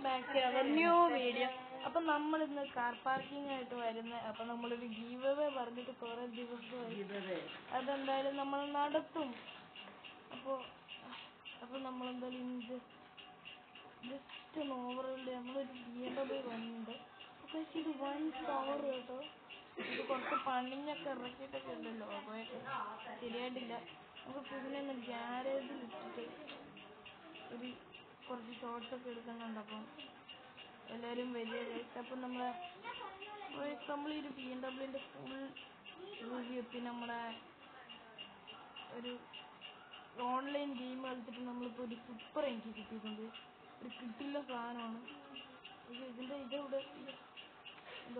Back to our new video. അപ്പം നമ്മൾ ഇന്ന് കാർ പാർക്കിംഗ് ആയിട്ട് വരുന്നത്. അപ്പം നമ്മളൊരു ഗീവ് അവേ പറഞ്ഞിട്ട് കുറേ ദിവസമായി. അതെന്തായാലും നമ്മൾ നടത്തും. അപ്പോൾ നമ്മളെന്തായാലും ജസ്റ്റ് ഒന്ന് ഓവറോൾഡ് നമ്മളൊരു BMW വന്നിട്ടുണ്ട്. അപ്പോൾ ഇത് 1 പവർ കേട്ടോ. ഇത് കുറച്ച് പണിഞ്ഞൊക്കെ ഇറക്കിയിട്ടൊക്കെ ഉണ്ടല്ലോ. അപ്പോൾ ശരിയായിട്ടില്ല. നമുക്ക് ഇതിനെ ഒന്ന് ഗ്യാരേജിൽ ഇട്ടിട്ട് കുറച്ച് ഷോർട്സ് ഒക്കെ എടുക്കുന്നുണ്ട്. അപ്പം എല്ലാവരും വലിയ അപ്പം നമ്മൾ ഈ ഒരു BMW ഫുൾ റിവ്യൂ, പിന്നെ നമ്മുടെ ഒരു ഓൺലൈൻ ഗെയിം കളിച്ചിട്ട് നമ്മളിപ്പോൾ ഒരു സൂപ്പർ എനിക്ക് കിട്ടിയിട്ടുണ്ട്. ഒരു കിട്ടില്ല സാധനമാണ് ഇതിൻ്റെ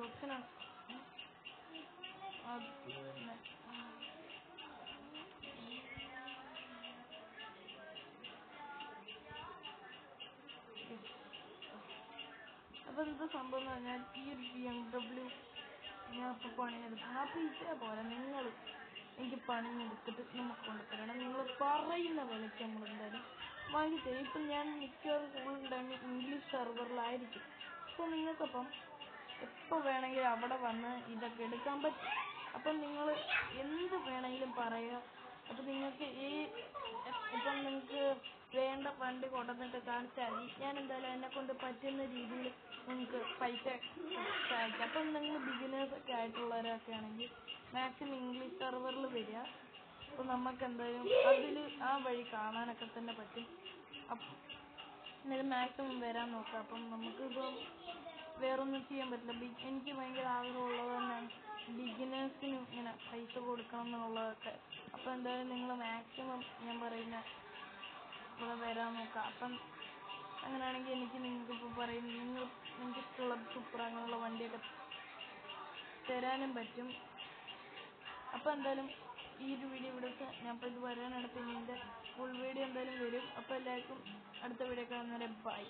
ഓപ്ഷനാണ്. അപ്പോൾ ഇത് സംഭവം എന്ന് പറഞ്ഞാൽ ഈ ഒരു BMW ഞാൻ ഇപ്പോൾ പണിയെടുക്കും. അപ്പോൾ ഇതേപോലെ നിങ്ങൾ എനിക്ക് പണിയെടുത്തിട്ട് നമുക്ക് കൊണ്ടുതരണം. നിങ്ങൾ പറയുന്ന വിലയ്ക്ക് നമ്മളെന്തായാലും വാങ്ങിത്തരും. ഇപ്പം ഞാൻ മിക്കവാറും ഫുൾ ടൈം ഇംഗ്ലീഷ് സെർവറിലായിരിക്കും. അപ്പോൾ നിങ്ങൾക്കപ്പം എപ്പോൾ വേണമെങ്കിലും അവിടെ വന്ന് ഇതൊക്കെ എടുക്കാൻ പറ്റും. അപ്പം നിങ്ങൾ എന്ത് വേണമെങ്കിലും പറയുക. അപ്പം നിങ്ങൾക്ക് ഇപ്പം നിങ്ങൾക്ക് വേണ്ട വണ്ടി കൊണ്ടുവന്നിട്ട് കാണിച്ചാൽ മതി. ഞാൻ എന്തായാലും എന്നെക്കൊണ്ട് പറ്റുന്ന രീതിയിൽ നിങ്ങൾക്ക് പൈസ അയക്കാം. അപ്പം നിങ്ങൾ ബിഗിനേഴ്സൊക്കെ ആയിട്ടുള്ളവരൊക്കെ ആണെങ്കിൽ മാക്സിമം ഇംഗ്ലീഷ് സെർവറിൽ വരിക. അപ്പോൾ നമുക്ക് എന്തായാലും അതിൽ ആ വഴി കാണാനൊക്കെ തന്നെ പറ്റും. അപ്പം ഇത് മാക്സിമം വരാൻ നോക്കാം. അപ്പം നമുക്കിപ്പം വേറൊന്നും ചെയ്യാൻ പറ്റില്ല. എനിക്ക് ഭയങ്കര ആഗ്രഹമുള്ളത് തന്നെയാണ് ബിഗിനേഴ്സിനും ഇങ്ങനെ പൈസ കൊടുക്കണം എന്നുള്ളതൊക്കെ. അപ്പോൾ എന്തായാലും നിങ്ങൾ മാക്സിമം ഞാൻ പറയുന്ന ഇവിടെ വരാൻ നോക്കാം. അപ്പം അങ്ങനെയാണെങ്കിൽ നിങ്ങൾക്കിപ്പോൾ പറയും നിങ്ങൾക്ക് ഇഷ്ടമുള്ള സൂപ്പർ അങ്ങനെയുള്ള വണ്ടിയൊക്കെ തരാനും പറ്റും. അപ്പോൾ എന്തായാലും ഈ ഒരു വീഡിയോ ഇവിടെ ഞാൻ ഇപ്പോൾ ഇത് വരാനാണ്. പിന്നെ ഇതിൻ്റെ ഫുൾ വീഡിയോ എന്തായാലും വരും. അപ്പോൾ എല്ലാവർക്കും അടുത്ത വീഡിയോ കാണുന്നവരെ ബൈ.